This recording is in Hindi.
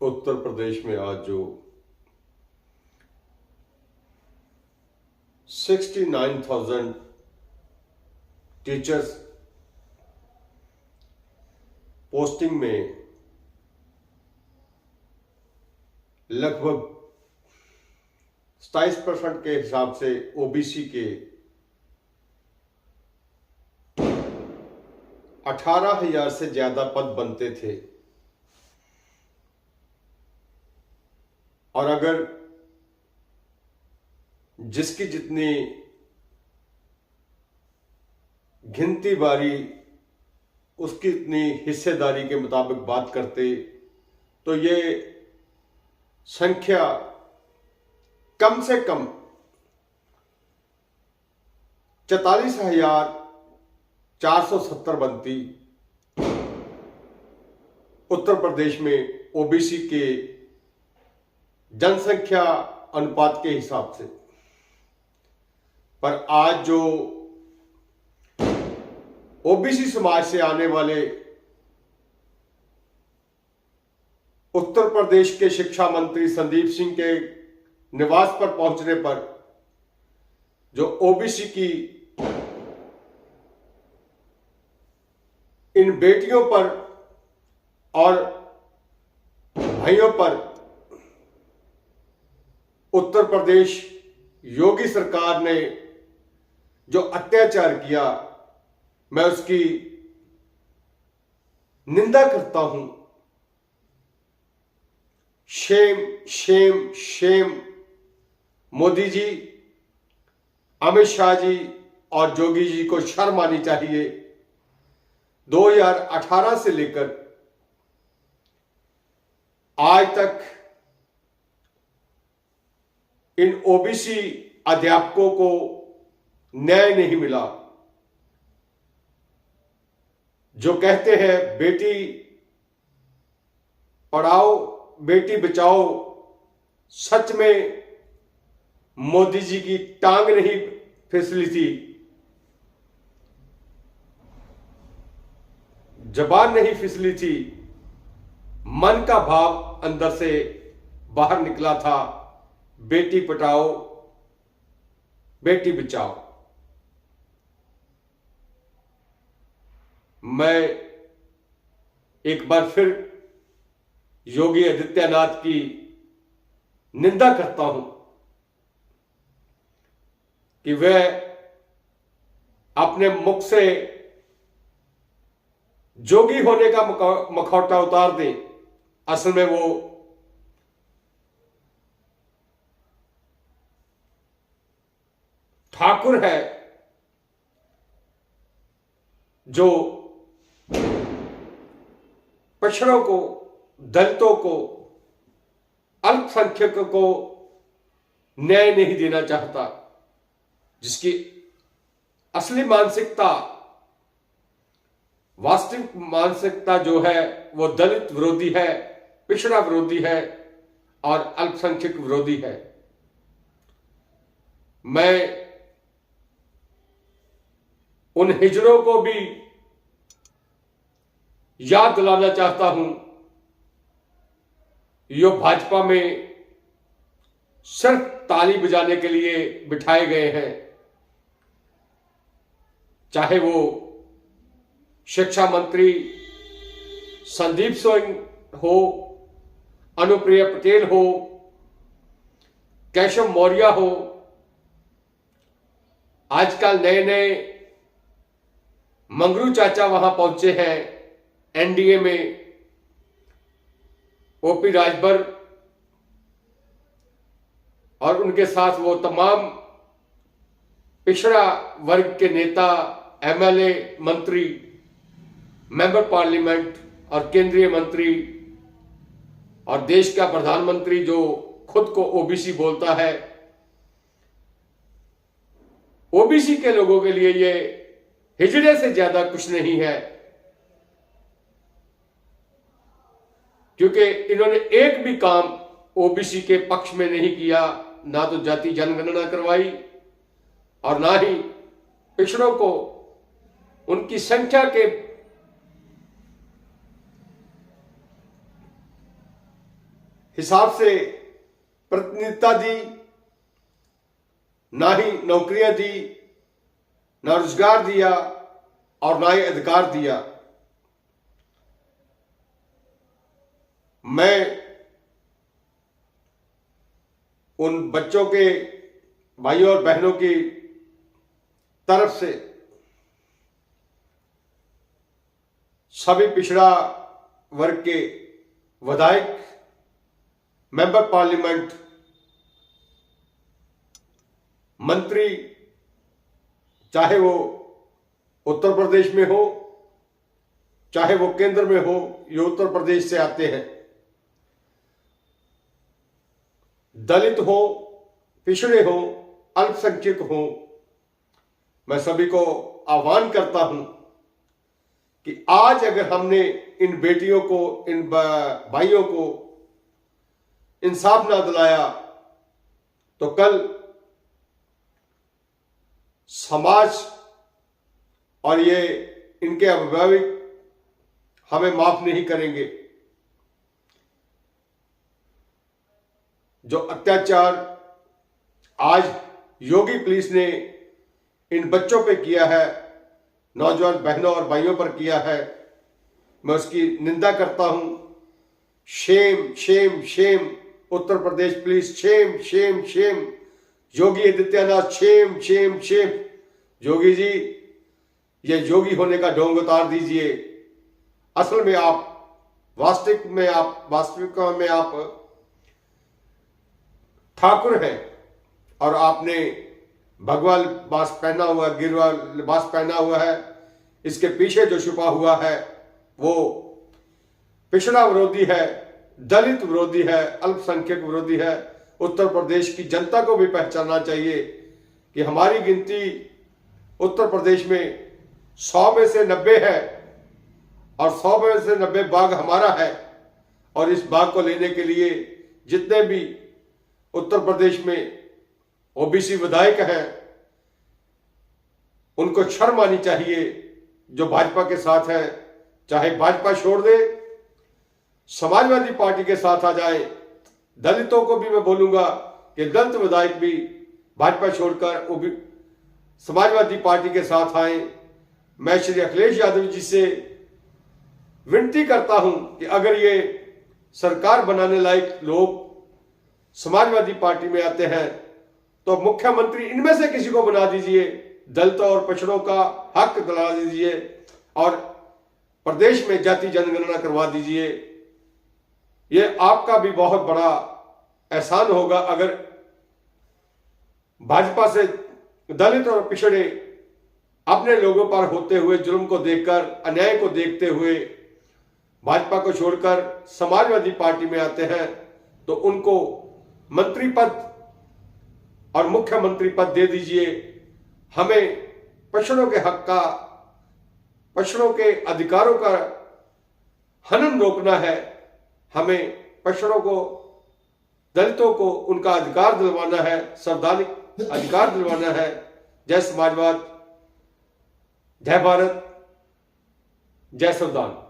उत्तर प्रदेश में आज जो 69,000 टीचर्स पोस्टिंग में लगभग 27% के हिसाब से ओबीसी के 18,000 से ज्यादा पद बनते थे। और अगर जिसकी जितनी गिनती बारी उसकी इतनी हिस्सेदारी के मुताबिक बात करते तो ये संख्या कम से कम 44,470 बनती उत्तर प्रदेश में ओबीसी के जनसंख्या अनुपात के हिसाब से। पर आज जो ओबीसी समाज से आने वाले उत्तर प्रदेश के शिक्षा मंत्री संदीप सिंह के निवास पर पहुंचने पर जो ओबीसी की इन बेटियों पर और भाइयों पर उत्तर प्रदेश योगी सरकार ने जो अत्याचार किया, मैं उसकी निंदा करता हूं। Shame shame shame. Modi ji, Amit Shah ji और जोगी जी को शर्म आनी चाहिए। 2018 से लेकर आज तक इन ओबीसी अध्यापकों को न्याय नहीं मिला। जो कहते हैं बेटी पढ़ाओ बेटी बचाओ, सच में मोदी जी की टांग नहीं फिसली थी, जबान नहीं फिसली थी, मन का भाव अंदर से बाहर निकला था। बेटी पढ़ाओ बेटी बचाओ। मैं एक बार फिर योगी आदित्यनाथ की निंदा करता हूं कि वह अपने मुख से जोगी होने का मखौटा उतार दें। असल में वो ठाकुर है जो पिछड़ों को, दलितों को, अल्पसंख्यकों को न्याय नहीं देना चाहता, जिसकी असली मानसिकता, वास्तविक मानसिकता जो है वो दलित विरोधी है, पिछड़ा विरोधी है और अल्पसंख्यक विरोधी है। मैं उन हिजड़ों को भी याद दिलाना चाहता हूं जो भाजपा में सिर्फ ताली बजाने के लिए बिठाए गए हैं। चाहे वो शिक्षा मंत्री संदीप सिंह हो, अनुप्रिया पटेल हो, केशव मौर्य हो, आजकल नए नए मंगरू चाचा वहां पहुंचे हैं एनडीए में, ओपी राजभर और उनके साथ वो तमाम पिछड़ा वर्ग के नेता, एमएलए, मंत्री, मेंबर पार्लियामेंट और केंद्रीय मंत्री और देश का प्रधानमंत्री जो खुद को ओबीसी बोलता है। ओबीसी के लोगों के लिए ये हिजड़े से ज्यादा कुछ नहीं है, क्योंकि इन्होंने एक भी काम ओबीसी के पक्ष में नहीं किया, ना तो जाति जनगणना करवाई और ना ही पिछड़ों को उनकी संख्या के हिसाब से प्रतिनिधित्व दी, ना ही नौकरियां दी, ना रोजगार दिया और ना ही अधिकार दिया। मैं उन बच्चों के, भाइयों और बहनों की तरफ से सभी पिछड़ा वर्ग के विधायक, मेंबर पार्लियामेंट, मंत्री, चाहे वो उत्तर प्रदेश में हो, चाहे वो केंद्र में हो, ये उत्तर प्रदेश से आते हैं, दलित हो, पिछड़े हो, अल्पसंख्यक हो, मैं सभी को आह्वान करता हूं कि आज अगर हमने इन बेटियों को, इन भाइयों को इंसाफ ना दिलाया तो कल समाज और ये इनके अभिभावक हमें माफ नहीं करेंगे। जो अत्याचार आज योगी पुलिस ने इन बच्चों पे किया है, नौजवान बहनों और भाइयों पर किया है, मैं उसकी निंदा करता हूं। Shame shame Shem Uttar Pradesh police, Shem shame Shem Yogi Adityanath, Shem shame Shem. Yogi ji, ये योगी होने का ढोंग उतार दीजिए। असल में आप वास्तविकता में आप ठाकुर हैं और आपने भगवा लिबास पहना हुआ, गिरवा लिबास पहना हुआ है। इसके पीछे जो छुपा हुआ है वो पिछड़ा विरोधी है, दलित विरोधी है, अल्पसंख्यक विरोधी है। उत्तर प्रदेश की जनता को भी पहचानना चाहिए कि हमारी गिनती उत्तर प्रदेश में 100 में से 90 है और 100 में से 90 बाघ हमारा है। और इस बाघ को लेने के लिए जितने भी उत्तर प्रदेश में ओबीसी विधायक हैं उनको शर्म आनी चाहिए जो भाजपा के साथ है। चाहे भाजपा छोड़ दे, समाजवादी पार्टी के साथ आ जाए। दलितों को भी मैं बोलूंगा कि दलित विधायक भी भाजपा छोड़कर वो भी समाजवादी पार्टी के साथ आए। मैं श्री अखिलेश यादव जी से विनती करता हूं कि अगर ये सरकार बनाने लायक लोग समाजवादी पार्टी में आते हैं तो मुख्यमंत्री इनमें से किसी को बना दीजिए, दलितों और पिछड़ों का हक दिला दीजिए और प्रदेश में जाति जनगणना करवा दीजिए। ये आपका भी बहुत बड़ा एहसान होगा अगर भाजपा से दलित और पिछड़े अपने लोगों पर होते हुए जुल्म को देखकर, अन्याय को देखते हुए भाजपा को छोड़कर समाजवादी पार्टी में आते हैं तो उनको मंत्री पद और मुख्यमंत्री पद दे दीजिए। हमें पिछड़ों के हक का, पिछड़ों के अधिकारों का हनन रोकना है। हमें पिछड़ों को, दलितों को उनका अधिकार दिलवाना है, संवैधानिक अधिकार दिलवाना है। जय समाजवाद, जय भारत, जय संविधान।